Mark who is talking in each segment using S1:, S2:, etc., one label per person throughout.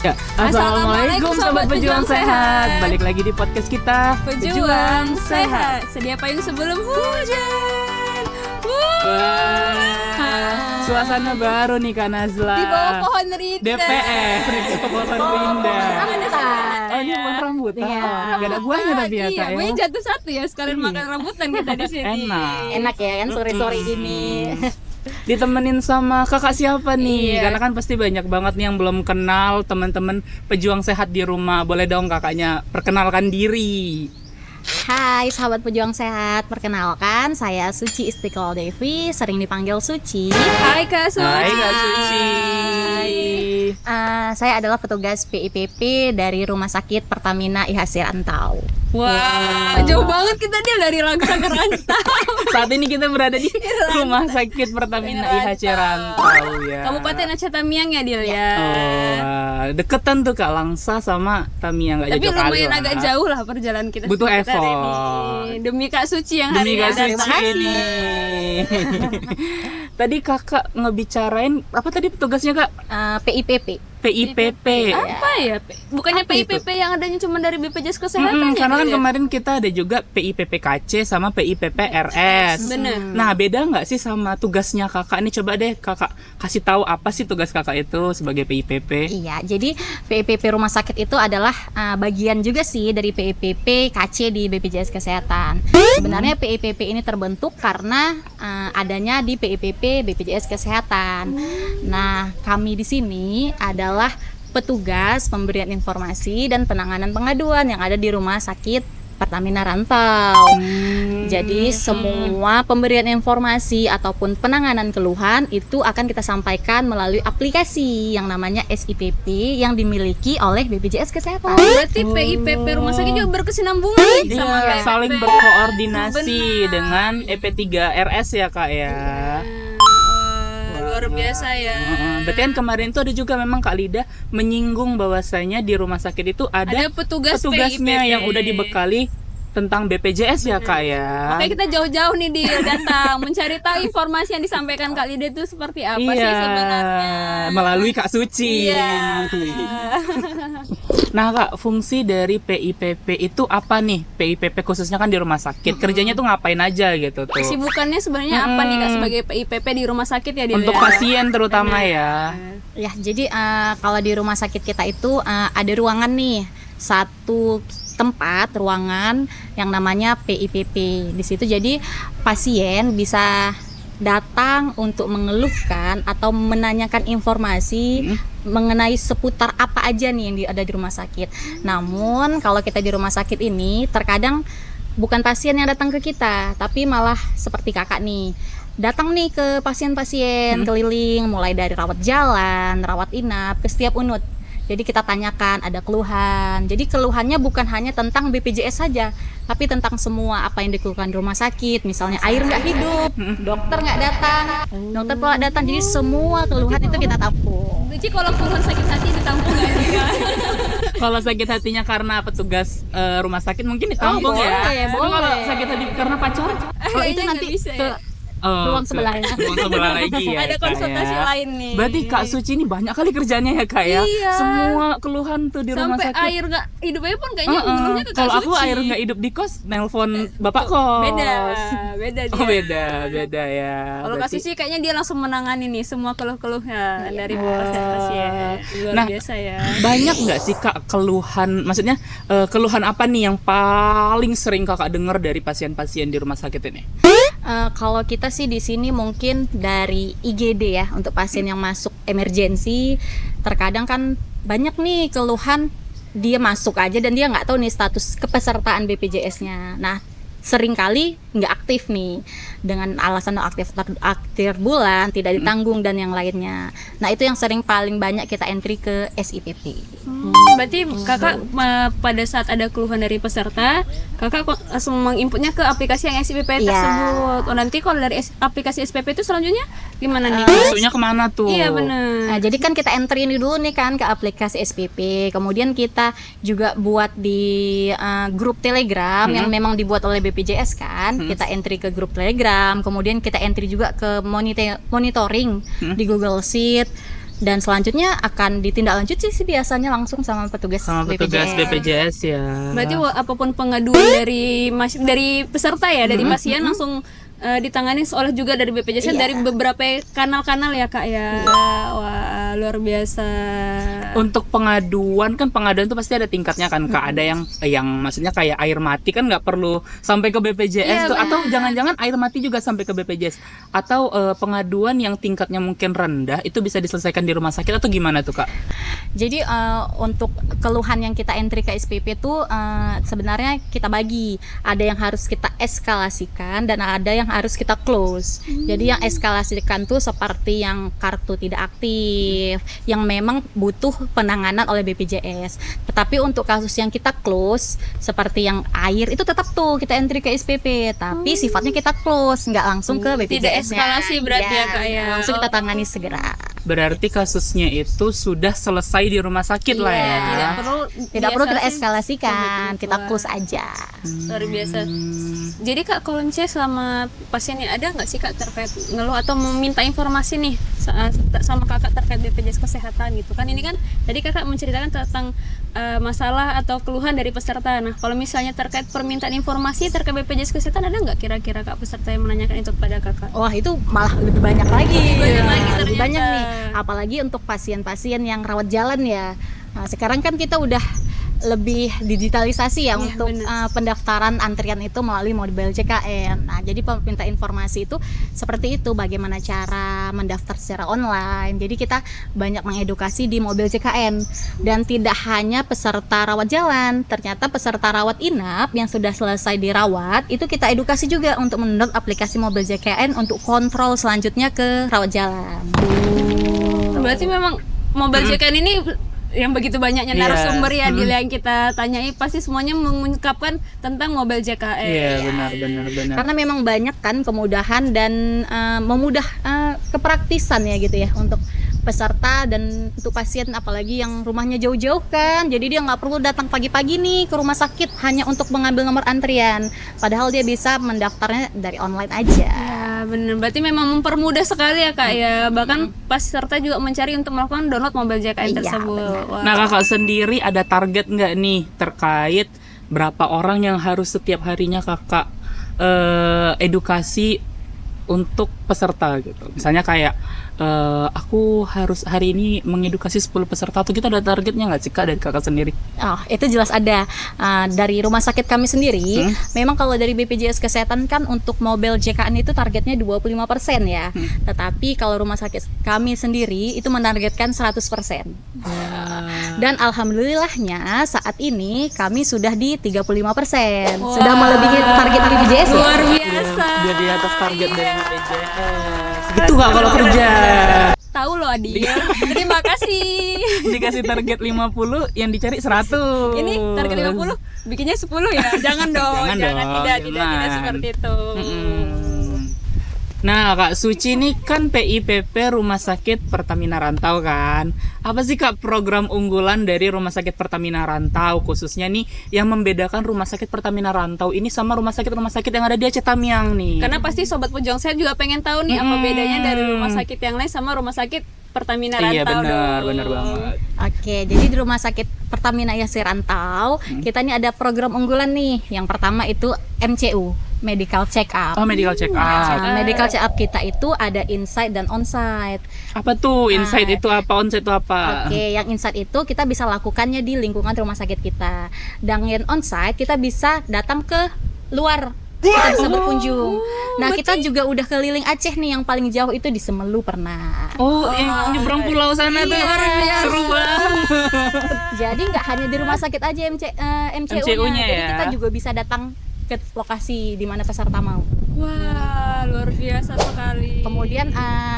S1: Ya, Assalamualaikum Sobat Pejuang Sehat. Balik lagi di podcast kita
S2: Pejuang Sehat. Sedia payung sebelum hujan.
S1: Suasana baru nih Kak Nazla.
S2: Di bawah pohon rindang.
S1: DPR di bawah pohon rindang. Oh ini pohon rambutan. Gak ada buahnya tapi ya Kak ya.
S2: Buahnya jatuh satu ya, sekalian makan rambutan kita di sini.
S3: Enak ya kan sore-sore ini.
S1: Ditemenin sama kakak siapa nih?
S2: Iya.
S1: Karena kan pasti banyak banget nih yang belum kenal teman-teman pejuang sehat di rumah. Boleh dong kakaknya perkenalkan diri.
S3: Hai sahabat pejuang sehat, perkenalkan saya Suci Istiqlal Devi, sering dipanggil Suci.
S2: Hai Kak Suci.
S1: Hai Kak Suci.
S3: Saya adalah petugas PIPP dari Rumah Sakit Pertamina IHC Rantau.
S2: Wah, jauh banget kita dia dari Langsa ke Rantau.
S1: Saat ini kita berada di Rumah Sakit Pertamina IHC Rantau ya.
S2: Kabupaten Aceh Tamiang ya Dil ya.
S1: Oh, deketan tuh Kak, Langsa sama Tamiang, nggak
S2: Tapi
S1: jauh kali
S2: lumayan
S1: lah.
S2: agak jauh lah perjalanan kita.
S1: Butuh
S2: sampai hari
S1: effort.
S2: ini. Demi Kak Suci yang
S1: Demi
S2: hari
S1: Kak
S2: ini.
S1: Suci ini. Tadi kakak ngebicarain apa tadi petugasnya Kak?
S3: PIPP.
S1: PIPP.
S2: Apa ya? Bukannya
S1: Apa itu?
S2: PIPP yang adanya cuma dari BPJS Kesehatan ya?
S1: Karena kan
S2: Dil, ya?
S1: kemarin kita ada juga PIPP KC sama PIPP RS.
S2: Bener.
S1: Nah beda nggak sih sama tugasnya kakak? Ini coba deh kakak kasih tahu apa sih tugas kakak itu sebagai PIPP?
S3: Iya, jadi PIPP Rumah Sakit itu adalah bagian juga sih dari PIPP KC di BPJS Kesehatan. Sebenarnya PIPP ini terbentuk karena adanya di PIPP BPJS Kesehatan. Nah, kami di sini adalah petugas pemberian informasi dan penanganan pengaduan yang ada di Rumah Sakit Pertamina Rantau. Jadi semua pemberian informasi ataupun penanganan keluhan itu akan kita sampaikan melalui aplikasi yang namanya SIPP yang dimiliki oleh BPJS Kesehatan.
S2: Berarti PIPP Rumah Sakit juga berkesinambungan nih sama
S1: Iya,
S2: PIPP.
S1: saling berkoordinasi
S2: Benar.
S1: dengan EP3RS ya kak ya.
S2: Wah, luar biasa ya.
S1: Berarti kan kemarin tuh ada juga memang Kak Lida menyinggung bahwasanya di rumah sakit itu ada
S2: petugasnya
S1: petugasnya yang udah dibekali tentang BPJS ya kak ya.
S2: Makanya kita jauh-jauh nih dia datang mencari tahu informasi yang disampaikan Kak Lida itu seperti apa sih sebenarnya.
S1: Melalui Kak Suci.
S2: Iya.
S1: Nah kak, fungsi dari PIPP itu apa nih? PIPP khususnya kan di rumah sakit, kerjanya tuh ngapain aja gitu tuh?
S2: Kesibukannya sebenarnya apa nih Kak sebagai PIPP di rumah sakit ya Dil,
S1: Untuk
S2: ya?
S1: pasien terutama ya.
S3: Ya, jadi kalau di rumah sakit kita itu ada ruangan nih, satu tempat ruangan yang namanya PIPP. Di situ jadi pasien bisa datang untuk mengeluhkan atau menanyakan informasi mengenai seputar apa aja nih yang ada di rumah sakit. Namun kalau kita di rumah sakit ini terkadang bukan pasien yang datang ke kita, tapi malah seperti kakak nih, datang nih ke pasien-pasien keliling, mulai dari rawat jalan, rawat inap, ke setiap unit. Jadi kita tanyakan ada keluhan. Jadi keluhannya bukan hanya tentang BPJS saja, tapi tentang semua apa yang dikeluhkan di rumah sakit. Misalnya air nggak hidup, dokter nggak datang, dokter telat datang. Jadi semua keluhan itu kita tampung.
S2: Jadi kalau keluhan sakit hati ditampung nggak nih Kak?
S1: Kalau sakit hatinya karena petugas rumah sakit mungkin ditampung ya.
S3: boleh,
S1: Tapi
S3: boleh.
S1: kalau sakit hati karena pacaran,
S3: Kalau itu
S2: Kayaknya
S3: nanti
S2: nggak bisa
S3: ke
S2: ya.
S3: ruang sebelah ya.
S1: Ruang sebelah lagi ya.
S2: Ada
S1: Kak,
S2: konsultasi
S1: ya.
S2: lain nih.
S1: Berarti Kak Suci ini banyak kali kerjanya ya kak ya.
S2: Iya.
S1: Semua keluhan tuh di rumah
S2: sampai
S1: sakit.
S2: air nggak hidupnya pun kayaknya ngeluhnya ke Kak
S1: Kalau aku
S2: Suci.
S1: air nggak hidup di kos, nelpon bapak kos.
S2: beda dia.
S1: Oh beda ya.
S2: Kalau Kak
S1: Berarti-
S2: Suci kayaknya dia langsung menangani nih semua keluh-keluhan dari pasien-pasien. Luar
S1: Nah,
S2: biasa ya.
S1: banyak nggak sih kak keluhan? Maksudnya keluhan apa nih yang paling sering kakak dengar dari pasien-pasien di rumah sakit ini?
S3: Kalau kita sih di sini mungkin dari IGD ya, untuk pasien yang masuk emergensi. Terkadang kan banyak nih keluhan, dia masuk aja dan dia nggak tahu nih status kepesertaan BPJS-nya. Nah, seringkali nggak aktif nih dengan alasan akhir bulan, tidak ditanggung dan yang lainnya. Nah, itu yang sering paling banyak kita entry ke SIPP.
S2: Berarti kakak pada saat ada keluhan dari peserta, kakak langsung menginputnya ke aplikasi yang SPP
S3: Iya.
S2: tersebut. Oh, nanti kalau dari aplikasi SPP itu selanjutnya gimana nih?
S1: Masuknya kemana tuh?
S2: Iya benar.
S3: Nah, jadi kan kita enter ini dulu nih kan ke aplikasi SPP. Kemudian kita juga buat di grup Telegram yang memang dibuat oleh BPJS kan. Kita entry ke grup Telegram. Kemudian kita entry juga ke monitoring di Google Sheet. dan selanjutnya akan ditindaklanjuti sih biasanya langsung sama petugas
S1: BPJS ya.
S2: Berarti apapun pengaduan dari peserta ya, dari pasien langsung ditangani oleh juga dari BPJS dari beberapa kanal-kanal ya Kak ya. Wah, luar biasa.
S1: Untuk pengaduan tuh pasti ada tingkatnya kan Kak. Ada yang maksudnya kayak air mati kan nggak perlu sampai ke BPJS tuh, atau jangan-jangan air mati juga sampai ke BPJS, atau pengaduan yang tingkatnya mungkin rendah itu bisa diselesaikan di rumah sakit atau gimana tuh Kak?
S3: Jadi untuk keluhan yang kita entry ke SPP tuh sebenarnya kita bagi, ada yang harus kita eskalasikan dan ada yang harus kita close. Jadi yang eskalasikan tuh seperti yang kartu tidak aktif, yang memang butuh penanganan oleh BPJS. Tetapi untuk kasus yang kita close seperti yang air itu tetap tuh kita entry ke SPP, tapi sifatnya kita close, nggak langsung ke BPJS.
S2: Tidak eskalasi berarti ya Kak ya.
S3: Langsung kita tangani segera.
S1: Berarti kasusnya itu sudah selesai di rumah sakit lah ya.
S3: Tidak perlu kita eskalasikan, kita close aja.
S2: Luar biasa. Jadi Kak, kalau misalnya selama pasiennya ada nggak sih Kak terkait ngeluh atau meminta informasi nih sama Kakak terkait BPJS Kesehatan gitu kan? Ini kan tadi Kakak menceritakan tentang masalah atau keluhan dari peserta. Nah, kalau misalnya terkait permintaan informasi terkait BPJS Kesehatan, ada nggak kira-kira Kak peserta yang menanyakan itu kepada Kakak?
S3: Wah, itu malah lebih banyak lagi.
S2: Lebih
S3: banyak nih. Apalagi untuk pasien-pasien yang rawat jalan ya. Nah, sekarang kan kita udah lebih digitalisasi ya untuk pendaftaran antrian itu melalui mobile JKN. Nah, jadi peminta informasi itu seperti itu, bagaimana cara mendaftar secara online. Jadi kita banyak mengedukasi di mobile JKN, dan tidak hanya peserta rawat jalan, ternyata peserta rawat inap yang sudah selesai dirawat itu kita edukasi juga untuk mendownload aplikasi mobile JKN untuk kontrol selanjutnya ke rawat jalan.
S2: Berarti memang mobile JKN ini yang begitu banyaknya narasumber ya yang kita tanyai pasti semuanya mengungkapkan tentang mobile JKN.
S1: Iya, benar.
S3: Karena memang banyak kan kemudahan dan memudah kepraktisan ya gitu ya untuk peserta dan untuk pasien, apalagi yang rumahnya jauh-jauh kan, jadi dia nggak perlu datang pagi-pagi nih ke rumah sakit hanya untuk mengambil nomor antrian, padahal dia bisa mendaftarnya dari online aja.
S2: Ya benar, berarti memang mempermudah sekali ya Kak ya, bahkan peserta juga mencari untuk melakukan download mobile JKN tersebut.
S1: Nah, Kakak sendiri ada target nggak nih terkait berapa orang yang harus setiap harinya Kakak edukasi untuk peserta gitu? Misalnya kayak aku harus hari ini mengedukasi 10 peserta, atau kita ada targetnya nggak sih Kak dari Kakak sendiri?
S3: Oh, itu jelas ada. Dari rumah sakit kami sendiri, memang kalau dari BPJS Kesehatan kan untuk mobile JKN itu targetnya 25% ya. Tetapi kalau rumah sakit kami sendiri itu menargetkan 100%. Dan alhamdulillahnya saat ini kami sudah di 35%. Sudah melebihi target BPJS.
S2: Luar biasa.
S1: Udah di atas target dari BPJS. Gitu Kak kalau kerja.
S2: Tahu loh Adi. Terima kasih.
S1: Dikasih target 50, yang dicari 100.
S2: Ini target 50, bikinnya 10 ya. Jangan dong. Tidak seperti itu.
S1: Nah, Kak Suci ini kan PIPP Rumah Sakit Pertamina Rantau kan. Apa sih Kak program unggulan dari Rumah Sakit Pertamina Rantau, khususnya nih yang membedakan Rumah Sakit Pertamina Rantau ini sama rumah sakit yang ada di Aceh Tamiang nih?
S2: Karena pasti Sobat Pujong saya juga pengen tahu nih apa bedanya dari rumah sakit yang lain sama rumah sakit Pertamina Rantau.
S1: Iya benar banget.
S3: Oke, jadi di Rumah Sakit Pertamina IAC Rantau kita ini ada program unggulan nih. Yang pertama itu MCU, Medical Check Up.
S1: Oh, Medical Check Up.
S3: Medical Check Up kita itu ada inside dan onsite.
S1: Apa tuh inside itu apa, onsite itu apa?
S3: Oke, yang inside itu kita bisa lakukannya di lingkungan rumah sakit kita. Dan yang onsite kita bisa datang ke luar. Kita bisa berkunjung. Nah, kita juga udah keliling Aceh nih, yang paling jauh itu di Semelu pernah.
S1: Oh, yang nyebrang pulau sana tuh. Seru banget.
S3: Jadi nggak hanya di rumah sakit aja MCU-nya, jadi
S1: ya.
S3: kita juga bisa datang ke lokasi di mana peserta mau.
S2: Wah, luar biasa sekali.
S3: Kemudian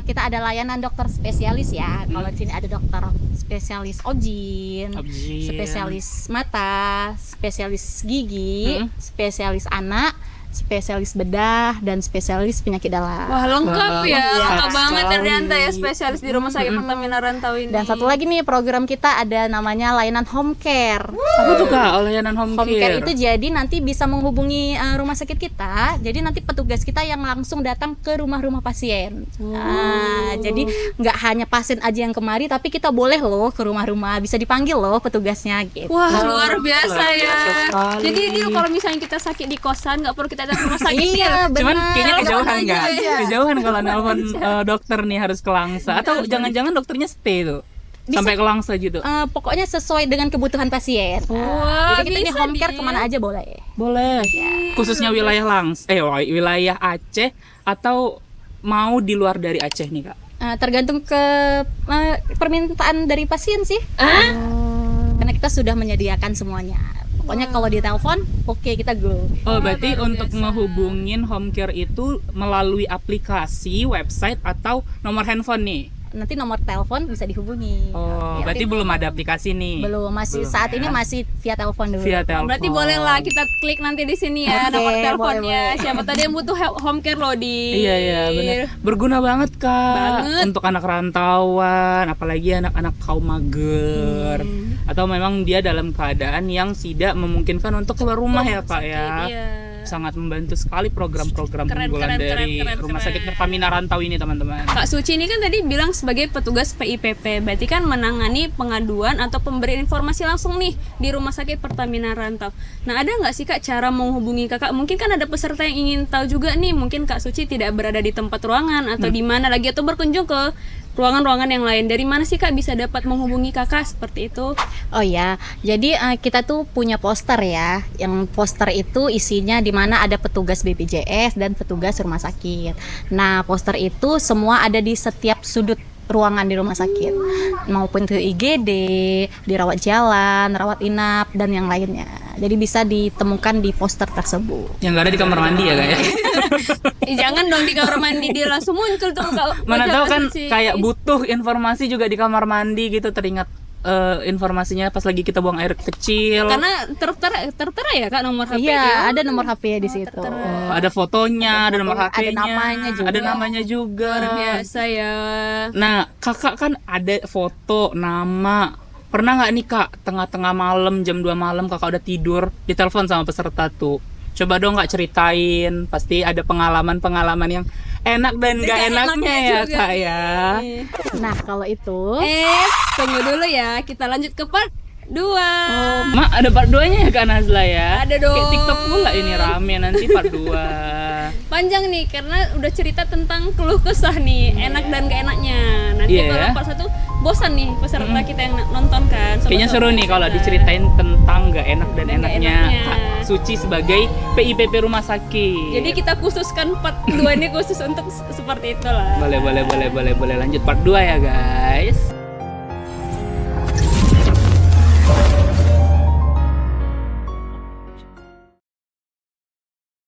S3: kita ada layanan dokter spesialis ya. Kalau di sini ada dokter spesialis objin, spesialis mata, spesialis gigi, spesialis anak, spesialis bedah, dan spesialis penyakit dalam.
S2: Wah, lengkap ya.
S1: Lengkap
S2: Lengkap banget
S1: sekali.
S2: ternyata ya spesialis di Rumah Sakit Pertamina Rantau ini.
S3: Dan satu lagi nih, program kita ada namanya layanan home care.
S1: Apa tuh Kak layanan home
S3: Home care
S1: care?
S3: itu jadi nanti bisa menghubungi rumah sakit kita. Jadi nanti petugas kita yang langsung datang ke rumah-rumah pasien. Jadi nggak hanya pasien aja yang kemari, tapi kita boleh loh ke rumah-rumah, bisa dipanggil loh petugasnya gitu.
S2: Wah, luar biasa
S1: luar
S2: ya.
S1: biasa sekali.
S2: Jadi ini kalau misalnya kita sakit di kosan nggak perlu kita datang ke rumah sakit
S3: Iya,
S2: ya.
S1: Cuman
S3: benar.
S1: kayaknya kejauhan
S2: Telepon
S1: nggak?
S2: aja.
S1: Kejauhan kalau nelpon dokter nih harus ke Langsa. Atau jangan-jangan dokternya stay tuh sampai ke Langsa gitu.
S3: Pokoknya sesuai dengan kebutuhan pasien.
S2: Wah,
S3: Jadi kita ini
S2: bisa
S3: home care
S2: nih.
S3: kemana aja boleh.
S1: Boleh. Khususnya wilayah wilayah Aceh atau mau di luar dari Aceh nih Kak?
S3: Tergantung ke permintaan dari pasien sih. Karena kita sudah menyediakan semuanya. Pokoknya kalau ditelepon, oke kita go.
S1: Oh, berarti
S2: luar
S1: untuk
S2: biasa.
S1: ngehubungin home care itu melalui aplikasi, website atau nomor handphone nih?
S3: Nanti nomor telepon bisa dihubungi.
S1: Oh,
S3: Ya,
S1: berarti belum ada aplikasi nih.
S3: belum, masih
S1: Belum
S3: saat
S1: ya.
S3: ini masih via telepon dulu.
S1: Via telepon.
S2: Berarti boleh lah kita klik nanti di sini ya
S3: Oke,
S2: nomor teleponnya.
S3: boleh.
S2: Siapa tadi yang butuh home care loh di.
S1: Iya benar. Berguna banget Kak
S2: Banget.
S1: untuk anak rantauan, apalagi anak-anak kaum mager atau memang dia dalam keadaan yang tidak memungkinkan untuk keluar rumah ya Kak ya.
S2: Iya.
S1: Sangat membantu sekali program-program
S2: Keren,
S1: unggulan
S2: keren,
S1: dari
S2: keren,
S1: Rumah
S2: keren.
S1: Sakit Pertamina Rantau ini teman-teman.
S2: Kak Suci ini kan tadi bilang sebagai petugas PIPP, berarti kan menangani pengaduan atau pemberian informasi langsung nih di Rumah Sakit Pertamina Rantau. Nah, ada nggak sih Kak cara menghubungi Kakak? Mungkin kan ada peserta yang ingin tahu juga nih, mungkin Kak Suci tidak berada di tempat ruangan atau di mana lagi atau berkunjung ke ruangan-ruangan yang lain. Dari mana sih Kak bisa dapat menghubungi Kakak seperti itu?
S3: Oh ya, jadi kita tuh punya poster ya. Yang poster itu isinya di mana ada petugas BPJS dan petugas rumah sakit. Nah, poster itu semua ada di setiap sudut ruangan di rumah sakit, maupun ke IGD, di rawat jalan, rawat inap, dan yang lainnya. Jadi bisa ditemukan di poster tersebut.
S1: Yang nggak ada di kamar mandi ya Kak ya.
S2: Jangan dong di kamar mandi dia langsung muncul tuh Kak.
S1: Mana
S2: wajah
S1: tahu
S2: Kak
S1: kan
S2: Suci.
S1: kayak butuh informasi juga di kamar mandi gitu, teringat informasinya pas lagi kita buang air kecil.
S2: Karena tertera ya Kak nomor HP
S3: Iya, ada nomor HP di situ.
S1: Oh, ada fotonya, ada nomor
S3: Ada
S1: HP-nya,
S3: namanya juga.
S1: ada namanya juga.
S2: Luar biasa ya.
S1: Nah, Kakak kan ada foto, nama. Pernah nggak nih Kak, tengah-tengah malam, jam 2 malam Kakak udah tidur, ditelepon sama peserta tuh. Coba dong Kak ceritain, pasti ada pengalaman-pengalaman yang enak dan nggak enaknya ya
S2: juga.
S1: Kak ya.
S3: Nah, kalau itu
S2: Tunggu dulu ya, kita lanjut ke part 2.
S1: Mak, ada part 2-nya ya Kak Nazla ya?
S2: Ada dong.
S1: Kayak TikTok pula ini rame nanti part 2.
S2: Panjang nih karena udah cerita tentang keluh kesah nih, enak dan gak enaknya. Nanti
S1: Iya
S2: kalau
S1: ya.
S2: part 1 bosan nih peserta kita yang nonton kan.
S1: Kayaknya seru nih kalau diceritain tentang nggak enak dan
S2: Nggak
S1: enaknya
S2: enaknya.
S1: Kak Suci sebagai PIPP Rumah Sakit.
S2: Jadi kita khususkan part 2 ini khusus untuk seperti itulah.
S1: boleh lanjut part 2 ya guys.